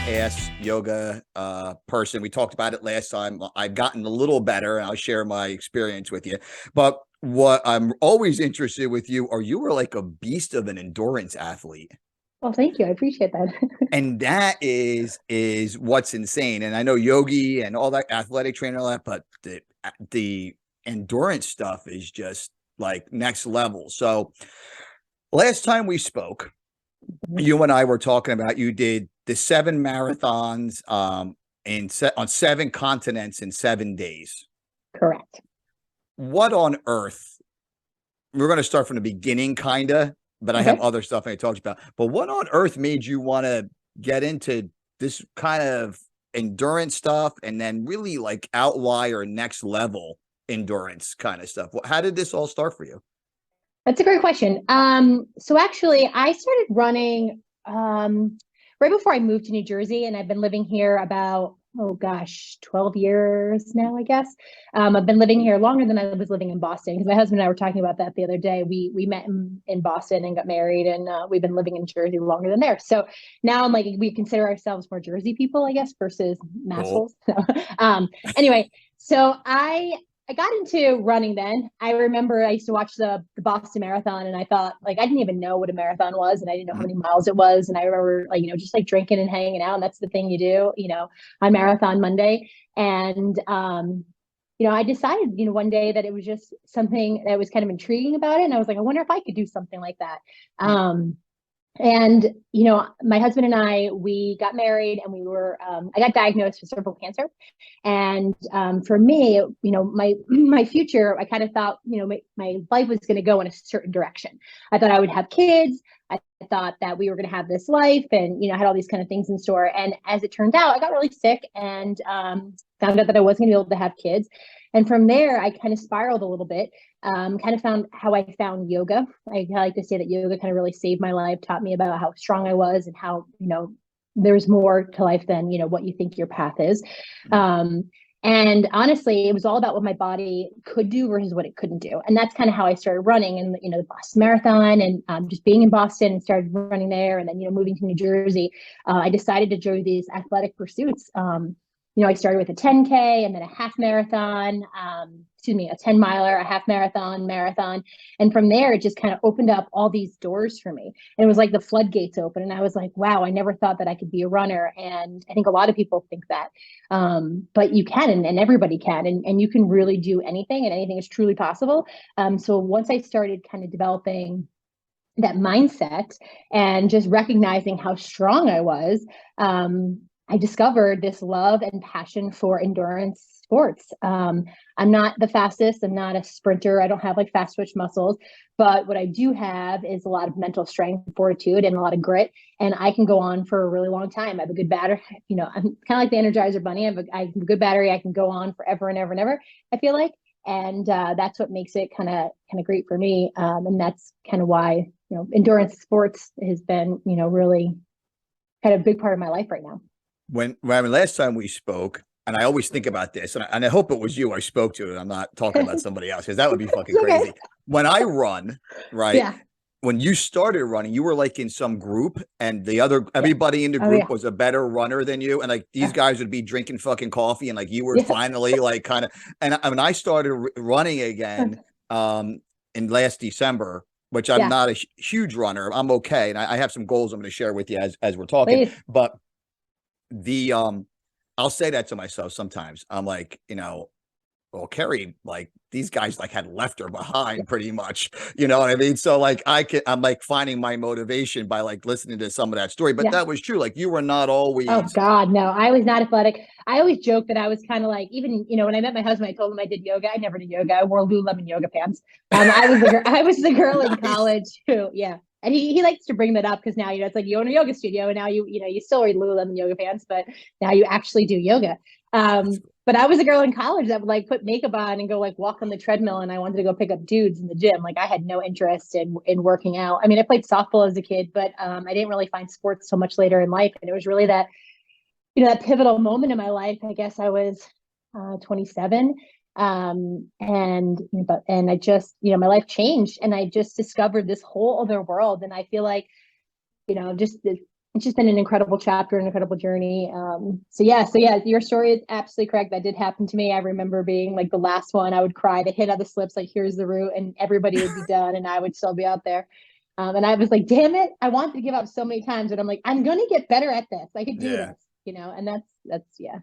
ass yoga person. We talked about it last time. I've gotten a little better, and I'll share my experience with you. But what I'm always interested with you are you were like a beast of an endurance athlete. Well, thank you. I appreciate that. And that is what's insane. And I know Yogi and all that athletic training, all that, but the endurance stuff is just like next level. So last time we spoke, you and I were talking about you did the 7 marathons on 7 continents in 7 days. Correct. What on earth? We're going to start from the beginning, kind of, but I have Okay. other stuff I talked about. But what on earth made you want to get into this kind of endurance stuff and then really like outlier next level endurance kind of stuff? How did this all start for you? That's a great question. So actually I started running right before I moved to New Jersey, and I've been living here about, oh gosh, 12 years now, I guess. I've been living here longer than I was living in Boston, because my husband and I were talking about that the other day. We met in Boston and got married, and we've been living in Jersey longer than there. So now I'm like, we consider ourselves more Jersey people, I guess, versus Cool. Massholes. Anyway, so I got into running then. I remember I used to watch the Boston Marathon, and I thought, like, I didn't even know what a marathon was, and I didn't know how Mhm. many miles it was. And I remember, like, just like drinking and hanging out, and that's the thing you do, on Marathon Monday. And I decided, one day that it was just something that was kind of intriguing about it. And I was like, I wonder if I could do something like that. And my husband and I, we got married, and I got diagnosed with cervical cancer. And for me, my future, I kind of thought, my life was going to go in a certain direction. I thought I would have kids. I thought that we were going to have this life, and I had all these kind of things in store. And as it turned out, I got really sick, and found out that I wasn't going to be able to have kids. And from there, I kind of spiraled a little bit. Kind of found how I found yoga. I like to say that yoga kind of really saved my life, taught me about how strong I was, and how there's more to life than what you think your path is. Um, and honestly, it was all about what my body could do versus what it couldn't do. And that's kind of how I started running, and the Boston Marathon, and just being in Boston and started running there. And then moving to New Jersey, I decided to join these athletic pursuits. I started with a 10K, and then a half marathon, a 10 miler, a half marathon. And from there, it just kind of opened up all these doors for me. And it was like the floodgates open. And I was like, wow, I never thought that I could be a runner. And I think a lot of people think that. But you can, and everybody can, and you can really do anything, and anything is truly possible. So once I started kind of developing that mindset and just recognizing how strong I was, I discovered this love and passion for endurance sports. I'm not the fastest. I'm not a sprinter. I don't have like fast twitch muscles, but what I do have is a lot of mental strength, fortitude, and a lot of grit. And I can go on for a really long time. I have a good battery. I'm kind of like the Energizer Bunny. I have a good battery. I can go on forever and ever and ever, I feel like. And that's what makes it kind of great for me. And that's kind of why endurance sports has been really kind of a big part of my life right now. When last time we spoke, and I always think about this, and I hope it was you I spoke to, and I'm not talking about somebody else, because that would be fucking It's okay. crazy. When I run, right? Yeah. When you started running, you were like in some group, and Yeah. everybody in the Oh group yeah. was a better runner than you, and like these Yeah. guys would be drinking fucking coffee, and like you were Yeah. finally like kind of. And when I started running again, um, in last December, which I'm Yeah. not a huge runner, I'm okay, and I have some goals I'm going to share with you as we're talking, Please. but the I'll say that to myself sometimes. I'm like, well, Keri, like these guys like had left her Yeah. behind pretty much. You know what I mean? So like I'm like finding my motivation by like listening to some of that story. But Yeah. that was true. Like you were not Oh always God, no. I was not athletic. I always joke that I was kind of like, even when I met my husband, I told him I did yoga. I never did yoga. I wore Lululemon yoga pants. I was the girl. I was the girl in nice. college who, yeah. And he likes to bring that up, because now it's like you own a yoga studio, and now you still wear Lululemon yoga pants, but now you actually do yoga. That's But I was a girl in college that would like put makeup on and go like walk on the treadmill, and I wanted to go pick up dudes in the gym. Like I had no interest in working out. I mean, I played softball as a kid, but I didn't really find sports so much later in life. And it was really that pivotal moment in my life. I guess I was 27. And I just, my life changed, and I just discovered this whole other world. And I feel like, just it's just been an incredible chapter, an incredible journey. So yeah, your story is absolutely correct. That did happen to me. I remember being like the last one. I would cry to hit other slips, like here's the route, and everybody would be done, and I would still be out there. And I was like, damn it, I wanted to give up so many times, but I'm like, I'm gonna get better at this. I could do Yeah. this, and that's yeah.